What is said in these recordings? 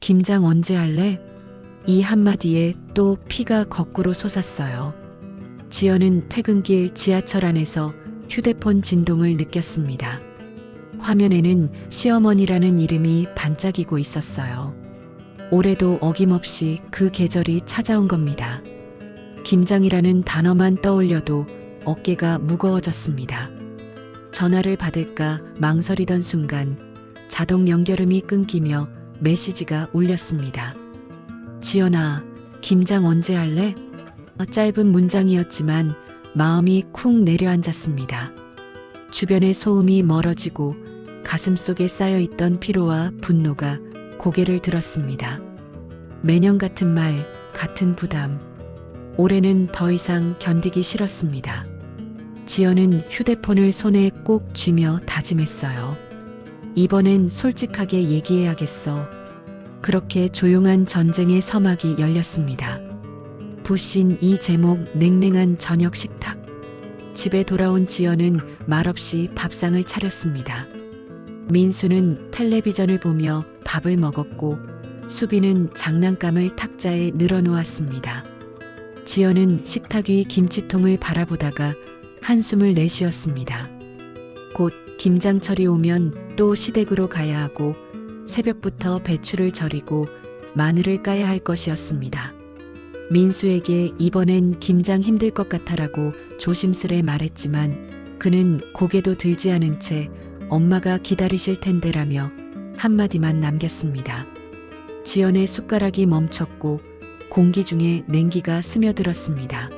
김장 언제 할래? 이 한마디에 또 피가 거꾸로 솟았어요. 지연은 퇴근길 지하철 안에서 휴대폰 진동을 느꼈습니다. 화면에는 시어머니라는 이름이 반짝이고 있었어요. 올해도 어김없이 그 계절이 찾아온 겁니다. 김장이라는 단어만 떠올려도 어깨가 무거워졌습니다. 전화를 받을까 망설이던 순간 자동 연결음이 끊기며 메시지가 울렸습니다. 지연아, 김장 언제 할래? 짧은 문장이었지만 마음이 쿵 내려앉았습니다. 주변의 소음이 멀어지고 가슴속에 쌓여있던 피로와 분노가 고개를 들었습니다. 매년 같은 말, 같은 부담. 올해는 더 이상 견디기 싫었습니다. 지연은 휴대폰을 손에 꼭 쥐며 다짐했어요. 이번엔 솔직하게 얘기해야겠어. 그렇게 조용한 전쟁의 서막이 열렸습니다. 부신 이 제목 냉랭한 저녁 식탁. 집에 돌아온 지연은 말없이 밥상을 차렸습니다. 민수는 텔레비전을 보며 밥을 먹었고 수비는 장난감을 탁자에 늘어놓았습니다. 지연은 식탁 위 김치통을 바라보다가 한숨을 내쉬었습니다. 곧 김장철이 오면 또 시댁으로 가야 하고 새벽부터 배추를 절이고 마늘을 까야 할 것이었습니다. 민수에게 이번엔 김장 힘들 것 같아라고 조심스레 말했지만 그는 고개도 들지 않은 채 엄마가 기다리실 텐데라며 한마디만 남겼습니다. 지연의 숟가락이 멈췄고 공기 중에 냉기가 스며들었습니다.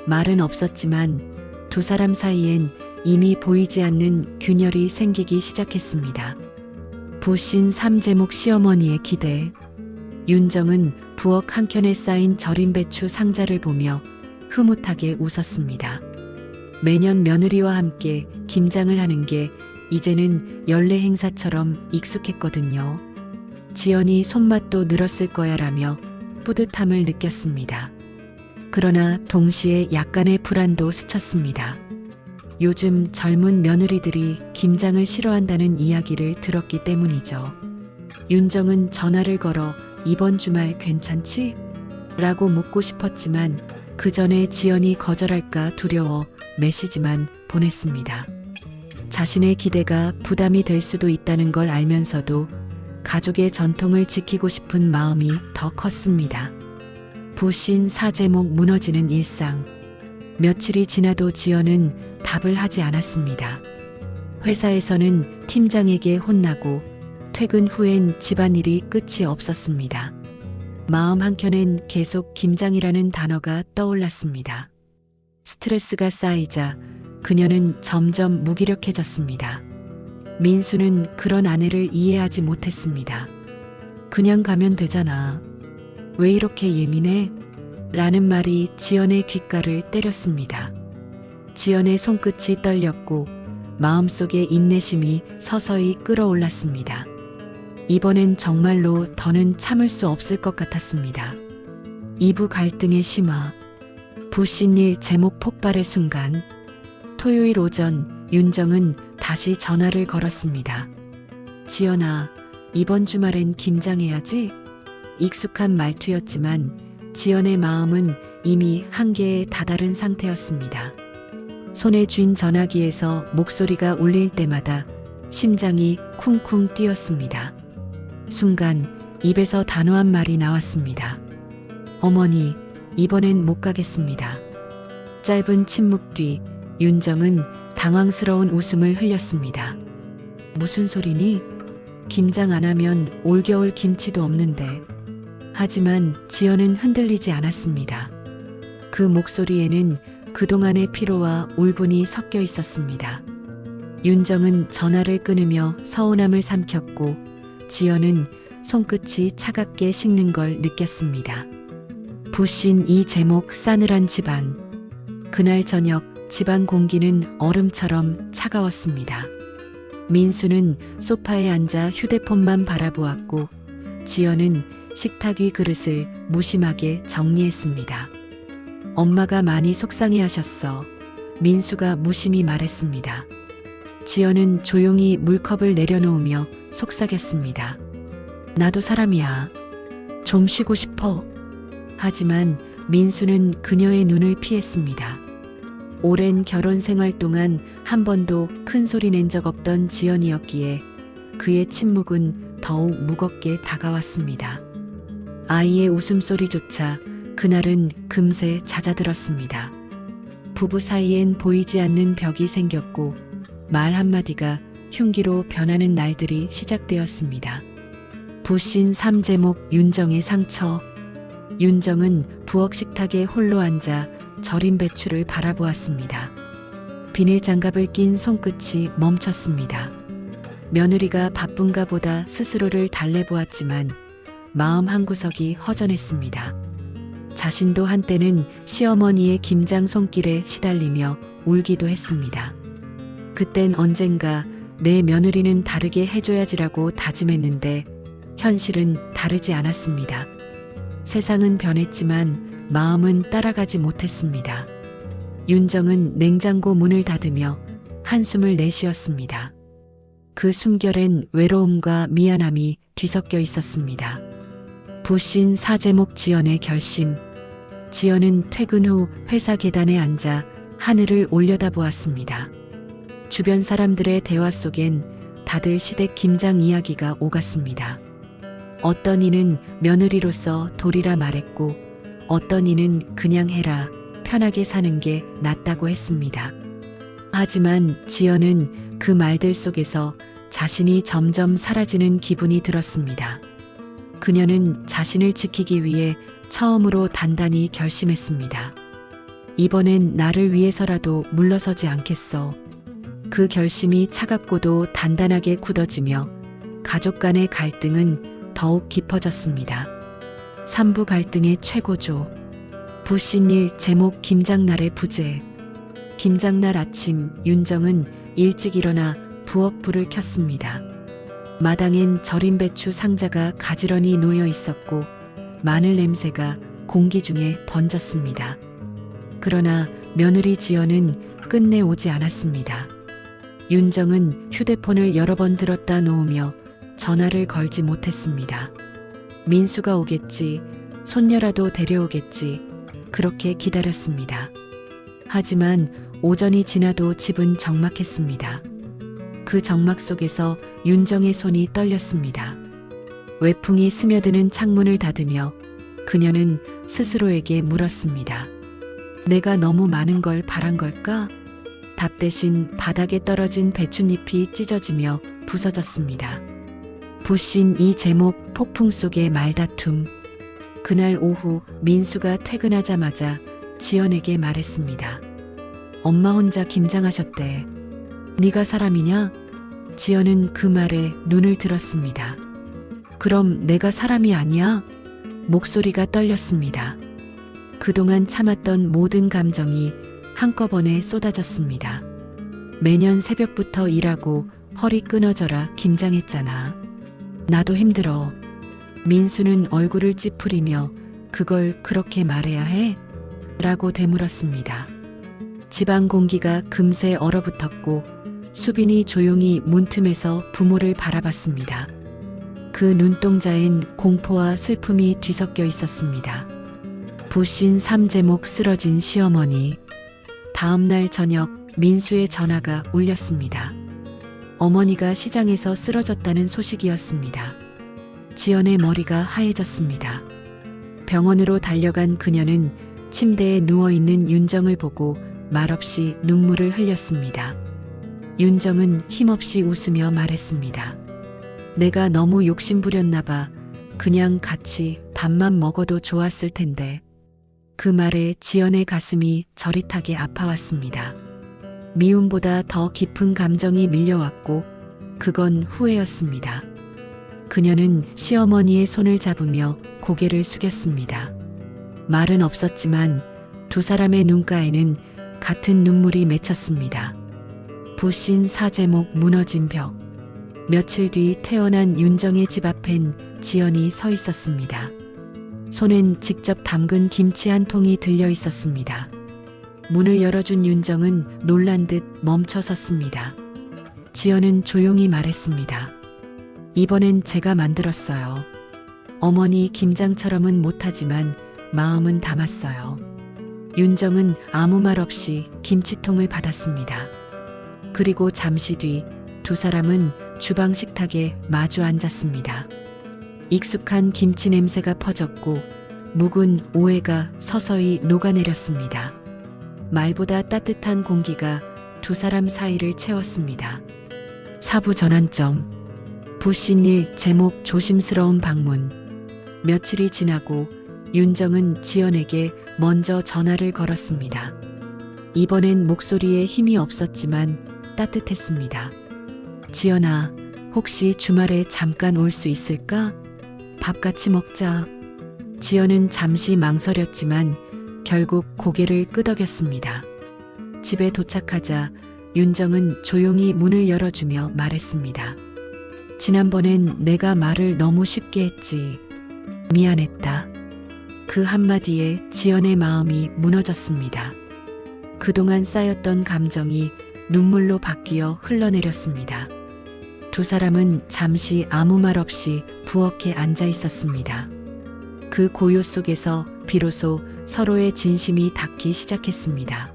말은 없었지만 두 사람 사이엔 이미 보이지 않는 균열이 생기기 시작했습니다. 부신 삼제목 시어머니의 기대. 윤정은 부엌 한켠에 쌓인 절인 배추 상자를 보며 흐뭇하게 웃었습니다. 매년 며느리와 함께 김장을 하는 게 이제는 연례 행사처럼 익숙했거든요. 지연이 손맛도 늘었을 거야라며 뿌듯함을 느꼈습니다. 그러나 동시에 약간의 불안도 스쳤습니다. 요즘 젊은 며느리들이 김장을 싫어한다는 이야기를 들었기 때문이죠. 윤정은 전화를 걸어 이번 주말 괜찮지? 라고 묻고 싶었지만 그 전에 지연이 거절할까 두려워 메시지만 보냈습니다. 자신의 기대가 부담이 될 수도 있다는 걸 알면서도 가족의 전통을 지키고 싶은 마음이 더 컸습니다. 부신 사제목 무너지는 일상. 며칠이 지나도 지연은 답을 하지 않았습니다. 회사에서는 팀장에게 혼나고 퇴근 후엔 집안일이 끝이 없었습니다. 마음 한켠엔 계속 김장이라는 단어가 떠올랐습니다. 스트레스가 쌓이자 그녀는 점점 무기력해졌습니다. 민수는 그런 아내를 이해하지 못했습니다. 그냥 가면 되잖아. 왜 이렇게 예민해? 라는 말이 지연의 귓가를 때렸습니다. 지연의 손끝이 떨렸고 마음속에 인내심이 서서히 끓어올랐습니다. 이번엔 정말로 더는 참을 수 없을 것 같았습니다. 이부 갈등의 심화. 부신일 제목 폭발의 순간. 토요일 오전 윤정은 다시 전화를 걸었습니다. 지연아, 이번 주말엔 김장해야지? 익숙한 말투였지만 지연의 마음은 이미 한계에 다다른 상태였습니다. 손에 쥔 전화기에서 목소리가 울릴 때마다 심장이 쿵쿵 뛰었습니다. 순간 입에서 단호한 말이 나왔습니다. 어머니, 이번엔 못 가겠습니다. 짧은 침묵 뒤 윤정은 당황스러운 웃음을 흘렸습니다. 무슨 소리니? 김장 안 하면 올겨울 김치도 없는데. 하지만 지연은 흔들리지 않았습니다. 그 목소리에는 그동안의 피로와 울분이 섞여 있었습니다. 윤정은 전화를 끊으며 서운함을 삼켰고 지연은 손끝이 차갑게 식는 걸 느꼈습니다. 부신 이 제목 싸늘한 집안. 그날 저녁 집안 공기는 얼음처럼 차가웠습니다. 민수는 소파에 앉아 휴대폰만 바라보았고 지연은 식탁 위 그릇을 무심하게 정리했습니다. 엄마가 많이 속상해하셨어. 민수가 무심히 말했습니다. 지연은 조용히 물컵을 내려놓으며 속삭였습니다. 나도 사람이야. 좀 쉬고 싶어. 하지만 민수는 그녀의 눈을 피했습니다. 오랜 결혼 생활 동안 한 번도 큰 소리 낸 적 없던 지연이었기에 그의 침묵은 더욱 무겁게 다가왔습니다. 아이의 웃음소리조차 그날은 금세 잦아들었습니다. 부부 사이엔 보이지 않는 벽이 생겼고 말 한마디가 흉기로 변하는 날들이 시작되었습니다. 부신 3제목 윤정의 상처. 윤정은 부엌 식탁에 홀로 앉아 절인 배추를 바라보았습니다. 비닐 장갑을 낀 손끝이 멈췄습니다. 며느리가 바쁜가 보다 스스로를 달래보았지만 마음 한구석이 허전했습니다. 자신도 한때는 시어머니의 김장 손길에 시달리며 울기도 했습니다. 그땐 언젠가 내 며느리는 다르게 해줘야지라고 다짐했는데 현실은 다르지 않았습니다. 세상은 변했지만 마음은 따라가지 못했습니다. 윤정은 냉장고 문을 닫으며 한숨을 내쉬었습니다. 그 숨결엔 외로움과 미안함이 뒤섞여 있었습니다. 부신 4제목 지연의 결심. 지연은 퇴근 후 회사 계단에 앉아 하늘을 올려다보았습니다. 주변 사람들의 대화 속엔 다들 시댁 김장 이야기가 오갔습니다. 어떤 이는 며느리로서 도리라 말했고 어떤 이는 그냥 해라, 편하게 사는 게 낫다고 했습니다. 하지만 지연은 그 말들 속에서 자신이 점점 사라지는 기분이 들었습니다. 그녀는 자신을 지키기 위해 처음으로 단단히 결심했습니다. 이번엔 나를 위해서라도 물러서지 않겠어. 그 결심이 차갑고도 단단하게 굳어지며 가족 간의 갈등은 더욱 깊어졌습니다. 삼부 갈등의 최고조. 부신일 제목 김장날의 부재. 김장날 아침 윤정은 일찍 일어나 부엌 불을 켰습니다. 마당엔 절인 배추 상자가 가지런히 놓여 있었고 마늘 냄새가 공기 중에 번졌습니다. 그러나 며느리 지연은 끝내 오지 않았습니다. 윤정은 휴대폰을 여러 번 들었다 놓으며 전화를 걸지 못했습니다. 민수가 오겠지, 손녀라도 데려오겠지, 그렇게 기다렸습니다. 하지만 오전이 지나도 집은 적막했습니다. 그 적막 속에서 윤정의 손이 떨렸습니다. 외풍이 스며드는 창문을 닫으며 그녀는 스스로에게 물었습니다. 내가 너무 많은 걸 바란 걸까? 답 대신 바닥에 떨어진 배춧잎이 찢어지며 부서졌습니다. 부신 이 제목 폭풍 속의 말다툼. 그날 오후 민수가 퇴근하자마자 지연에게 말했습니다. 엄마 혼자 김장하셨대. 네가 사람이냐? 지연은 그 말에 눈을 들었습니다. 그럼 내가 사람이 아니야? 목소리가 떨렸습니다. 그동안 참았던 모든 감정이 한꺼번에 쏟아졌습니다. 매년 새벽부터 일하고 허리 끊어져라 김장했잖아. 나도 힘들어. 민수는 얼굴을 찌푸리며 그걸 그렇게 말해야 해? 라고 되물었습니다. 집안 공기가 금세 얼어붙었고 수빈이 조용히 문틈에서 부모를 바라봤습니다. 그 눈동자엔 공포와 슬픔이 뒤섞여 있었습니다. 부신 3제목 쓰러진 시어머니. 다음 날 저녁 민수의 전화가 울렸습니다. 어머니가 시장에서 쓰러졌다는 소식이었습니다. 지연의 머리가 하얘졌습니다. 병원으로 달려간 그녀는 침대에 누워있는 윤정을 보고 말없이 눈물을 흘렸습니다. 윤정은 힘없이 웃으며 말했습니다. 내가 너무 욕심부렸나 봐. 그냥 같이 밥만 먹어도 좋았을 텐데. 그 말에 지연의 가슴이 저릿하게 아파왔습니다. 미움보다 더 깊은 감정이 밀려왔고 그건 후회였습니다. 그녀는 시어머니의 손을 잡으며 고개를 숙였습니다. 말은 없었지만 두 사람의 눈가에는 같은 눈물이 맺혔습니다. 부신 4제목 무너진 벽. 며칠 뒤 태어난 윤정의 집 앞엔 지연이 서 있었습니다. 손엔 직접 담근 김치 한 통이 들려 있었습니다. 문을 열어준 윤정은 놀란 듯 멈춰 섰습니다. 지연은 조용히 말했습니다. 이번엔 제가 만들었어요. 어머니 김장처럼은 못하지만 마음은 담았어요. 윤정은 아무 말 없이 김치통을 받았습니다. 그리고 잠시 뒤 두 사람은 주방 식탁에 마주 앉았습니다. 익숙한 김치 냄새가 퍼졌고 묵은 오해가 서서히 녹아내렸습니다. 말보다 따뜻한 공기가 두 사람 사이를 채웠습니다. 사부 전환점. 부신 일 제목 조심스러운 방문. 며칠이 지나고 윤정은 지연에게 먼저 전화를 걸었습니다. 이번엔 목소리에 힘이 없었지만 따뜻했습니다. 지연아, 혹시 주말에 잠깐 올 수 있을까? 밥 같이 먹자. 지연은 잠시 망설였지만 결국 고개를 끄덕였습니다. 집에 도착하자 윤정은 조용히 문을 열어주며 말했습니다. 지난번엔 내가 말을 너무 쉽게 했지. 미안했다. 그 한마디에 지연의 마음이 무너졌습니다. 그동안 쌓였던 감정이 눈물로 바뀌어 흘러내렸습니다. 두 사람은 잠시 아무 말 없이 부엌에 앉아 있었습니다. 그 고요 속에서 비로소 서로의 진심이 닿기 시작했습니다.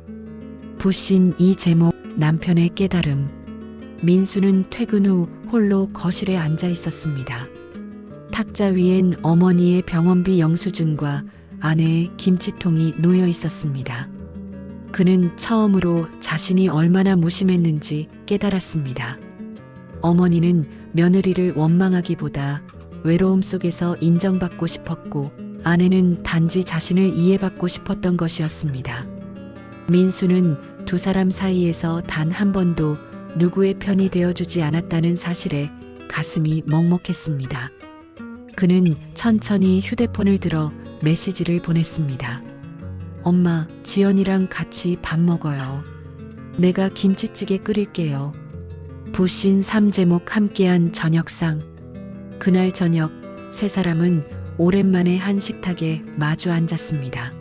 부신 이 제목 남편의 깨달음. 민수는 퇴근 후 홀로 거실에 앉아 있었습니다. 탁자 위엔 어머니의 병원비 영수증과 아내의 김치통이 놓여 있었습니다. 그는 처음으로 자신이 얼마나 무심했는지 깨달았습니다. 어머니는 며느리를 원망하기보다 외로움 속에서 인정받고 싶었고 아내는 단지 자신을 이해받고 싶었던 것이었습니다. 민수는 두 사람 사이에서 단 한 번도 누구의 편이 되어주지 않았다는 사실에 가슴이 먹먹했습니다. 그는 천천히 휴대폰을 들어 메시지를 보냈습니다. 엄마, 지연이랑 같이 밥 먹어요. 내가 김치찌개 끓일게요. 부신 3제목 함께한 저녁상. 그날 저녁 세 사람은 오랜만에 한 식탁에 마주 앉았습니다.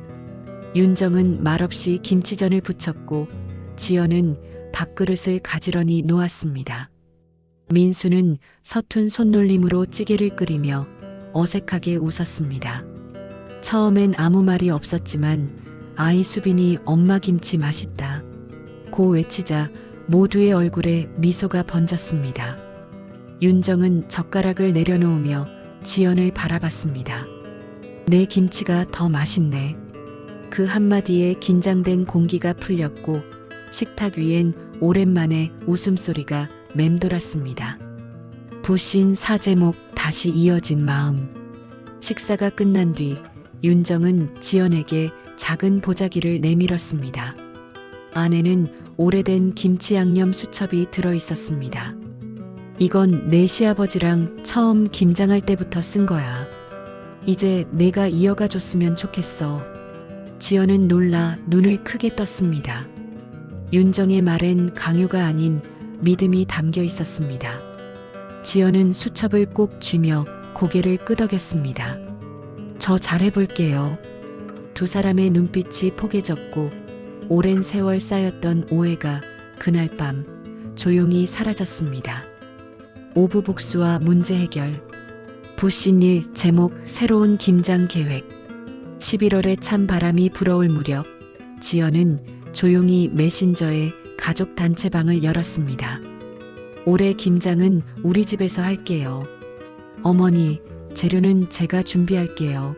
윤정은 말없이 김치전을 부쳤고 지연은 밥그릇을 가지런히 놓았습니다. 민수는 서툰 손놀림으로 찌개를 끓이며 어색하게 웃었습니다. 처음엔 아무 말이 없었지만 아이 수빈이 엄마 김치 맛있다 고 외치자 모두의 얼굴에 미소가 번졌습니다. 윤정은 젓가락을 내려놓으며 지연을 바라봤습니다. 내 김치가 더 맛있네. 그 한마디에 긴장된 공기가 풀렸고 식탁 위엔 오랜만에 웃음소리가 맴돌았습니다. 부신 4제목 다시 이어진 마음. 식사가 끝난 뒤 윤정은 지연에게 작은 보자기를 내밀었습니다. 안에는 오래된 김치 양념 수첩이 들어 있었습니다. 이건 내 시아버지랑 처음 김장할 때부터 쓴 거야. 이제 내가 이어가 줬으면 좋겠어. 지연은 놀라 눈을 크게 떴습니다. 윤정의 말엔 강요가 아닌 믿음이 담겨 있었습니다. 지연은 수첩을 꼭 쥐며 고개를 끄덕였습니다. 저 잘해볼게요. 두 사람의 눈빛이 포개졌고 오랜 세월 쌓였던 오해가 그날 밤 조용히 사라졌습니다. 오부복수와 문제 해결. 부신 일 제목 새로운 김장 계획. 11월에 찬 바람이 불어올 무렵 지연은 조용히 메신저에 가족 단체방을 열었습니다. 올해 김장은 우리 집에서 할게요. 어머니, 재료는 제가 준비할게요.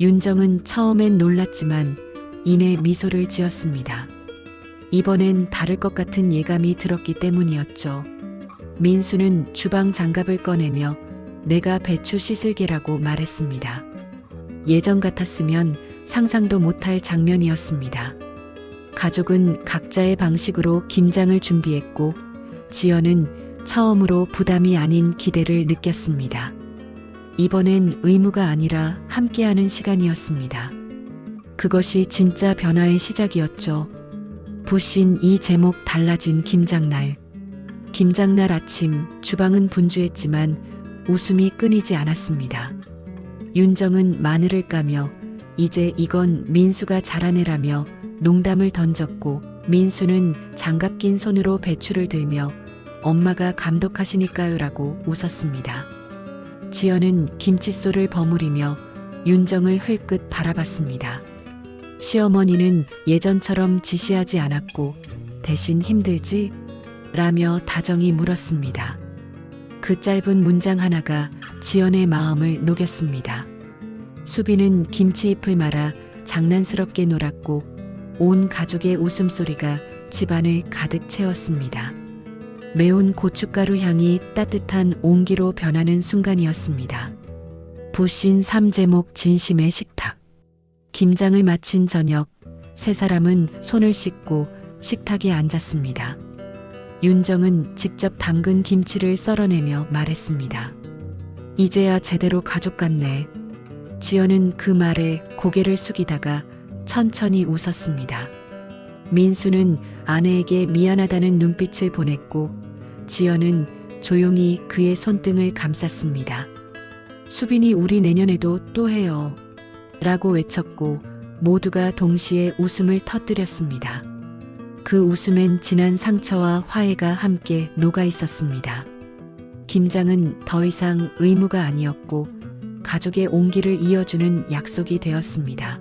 윤정은 처음엔 놀랐지만 이내 미소를 지었습니다. 이번엔 다를 것 같은 예감이 들었기 때문이었죠. 민수는 주방 장갑을 꺼내며 내가 배추 씻을게라고 말했습니다. 예전 같았으면 상상도 못할 장면이었습니다. 가족은 각자의 방식으로 김장을 준비했고 지연은 처음으로 부담이 아닌 기대를 느꼈습니다. 이번엔 의무가 아니라 함께하는 시간이었습니다. 그것이 진짜 변화의 시작이었죠. 부신 이 제목 달라진 김장날. 김장날 아침 주방은 분주했지만 웃음이 끊이지 않았습니다. 윤정은 마늘을 까며 이제 이건 민수가 잘하네라며 농담을 던졌고 민수는 장갑 낀 손으로 배추를 들며 엄마가 감독하시니까요라고 웃었습니다. 지연은 김칫솔을 버무리며 윤정을 흘끗 바라봤습니다. 시어머니는 예전처럼 지시하지 않았고 대신 힘들지? 라며 다정히 물었습니다. 그 짧은 문장 하나가 지연의 마음을 녹였습니다. 수빈은 김치잎을 말아 장난스럽게 놀았고 온 가족의 웃음소리가 집안을 가득 채웠습니다. 매운 고춧가루 향이 따뜻한 온기로 변하는 순간이었습니다. 부신 삼제목 진심의 식탁. 김장을 마친 저녁, 세 사람은 손을 씻고 식탁에 앉았습니다. 윤정은 직접 담근 김치를 썰어내며 말했습니다. 이제야 제대로 가족 같네. 지연은 그 말에 고개를 숙이다가 천천히 웃었습니다. 민수는 아내에게 미안하다는 눈빛을 보냈고 지연은 조용히 그의 손등을 감쌌습니다. 수빈이 우리 내년에도 또 해요. 라고 외쳤고 모두가 동시에 웃음을 터뜨렸습니다. 그 웃음엔 지난 상처와 화해가 함께 녹아 있었습니다. 김장은 더 이상 의무가 아니었고 가족의 온기를 이어주는 약속이 되었습니다.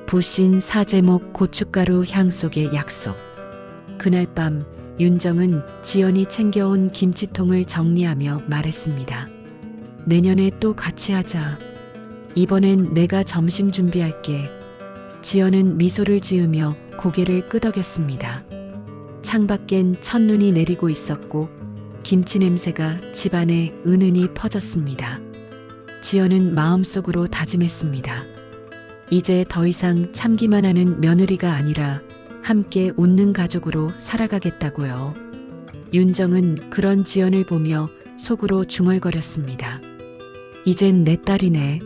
부신 사제목 고춧가루 향 속의 약속. 그날 밤 윤정은 지연이 챙겨온 김치통을 정리하며 말했습니다. 내년에 또 같이 하자. 이번엔 내가 점심 준비할게. 지연은 미소를 지으며 고개를 끄덕였습니다. 창밖엔 첫눈이 내리고 있었고 김치 냄새가 집안에 은은히 퍼졌습니다. 지연은 마음속으로 다짐했습니다. 이제 더 이상 참기만 하는 며느리가 아니라 함께 웃는 가족으로 살아가겠다고요. 윤정은 그런 지연을 보며 속으로 중얼거렸습니다. 이젠 내 딸이네.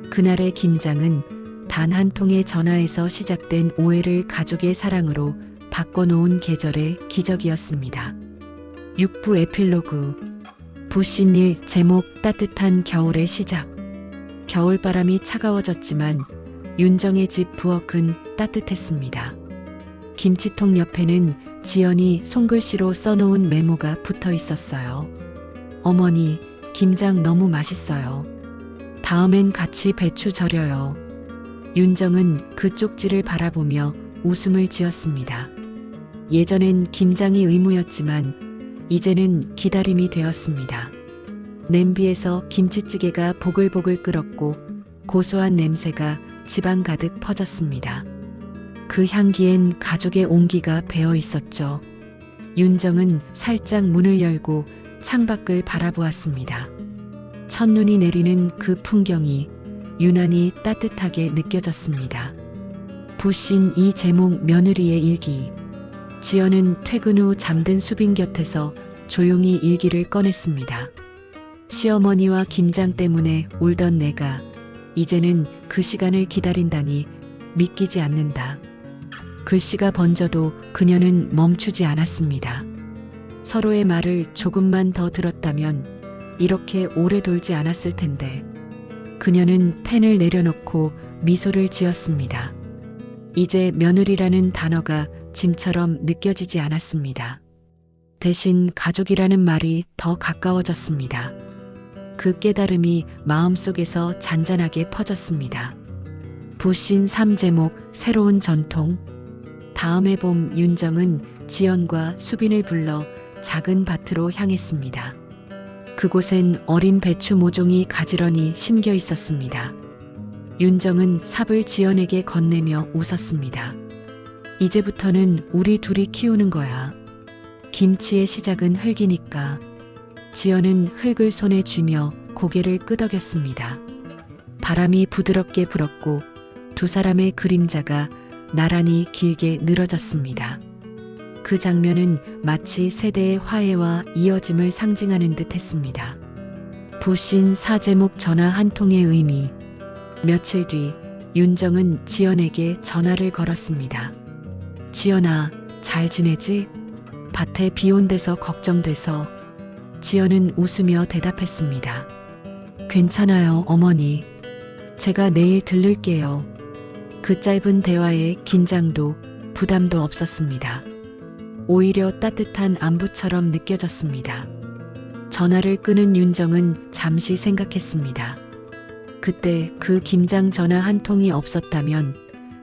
그날의 김장은 단 한 통의 전화에서 시작된 오해를 가족의 사랑으로 바꿔놓은 계절의 기적이었습니다. 6부 에필로그. 부신 일 제목 따뜻한 겨울의 시작. 겨울바람이 차가워졌지만 윤정의 집 부엌은 따뜻했습니다. 김치통 옆에는 지연이 손글씨로 써놓은 메모가 붙어 있었어요. 어머니, 김장 너무 맛있어요. 다음엔 같이 배추 절여요. 윤정은 그 쪽지를 바라보며 웃음을 지었습니다. 예전엔 김장이 의무였지만 이제는 기다림이 되었습니다. 냄비에서 김치찌개가 보글보글 끓었고 고소한 냄새가 집안 가득 퍼졌습니다. 그 향기엔 가족의 온기가 배어 있었죠. 윤정은 살짝 문을 열고 창밖을 바라보았습니다. 첫눈이 내리는 그 풍경이 유난히 따뜻하게 느껴졌습니다. 부신 이 제목 며느리의 일기. 지연은 퇴근 후 잠든 수빈 곁에서 조용히 일기를 꺼냈습니다. 시어머니와 김장 때문에 울던 내가 이제는 그 시간을 기다린다니 믿기지 않는다. 글씨가 번져도 그녀는 멈추지 않았습니다. 서로의 말을 조금만 더 들었다면 이렇게 오래 돌지 않았을 텐데. 그녀는 펜을 내려놓고 미소를 지었습니다. 이제 며느리라는 단어가 짐처럼 느껴지지 않았습니다. 대신 가족이라는 말이 더 가까워졌습니다. 그 깨달음이 마음속에서 잔잔하게 퍼졌습니다. 부신 3제목 새로운 전통. 다음해 봄 윤정은 지연과 수빈을 불러 작은 밭으로 향했습니다. 그곳엔 어린 배추 모종이 가지런히 심겨 있었습니다. 윤정은 삽을 지연에게 건네며 웃었습니다. 이제부터는 우리 둘이 키우는 거야. 김치의 시작은 흙이니까. 지연은 흙을 손에 쥐며 고개를 끄덕였습니다. 바람이 부드럽게 불었고 두 사람의 그림자가 나란히 길게 늘어졌습니다. 그 장면은 마치 세대의 화해와 이어짐을 상징하는 듯 했습니다. 부신 4제목 전화 한 통의 의미. 며칠 뒤 윤정은 지연에게 전화를 걸었습니다. 지연아, 잘 지내지? 밭에 비 온 데서 걱정돼서. 지연은 웃으며 대답했습니다. 괜찮아요, 어머니. 제가 내일 들를게요. 그 짧은 대화에 긴장도 부담도 없었습니다. 오히려 따뜻한 안부처럼 느껴졌습니다. 전화를 끊은 윤정은 잠시 생각했습니다. 그때 그 김장 전화 한 통이 없었다면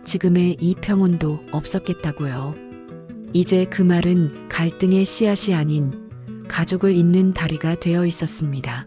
지금의 이평훈도 없었겠다고요. 이제 그 말은 갈등의 씨앗이 아닌 가족을 잇는 다리가 되어 있었습니다.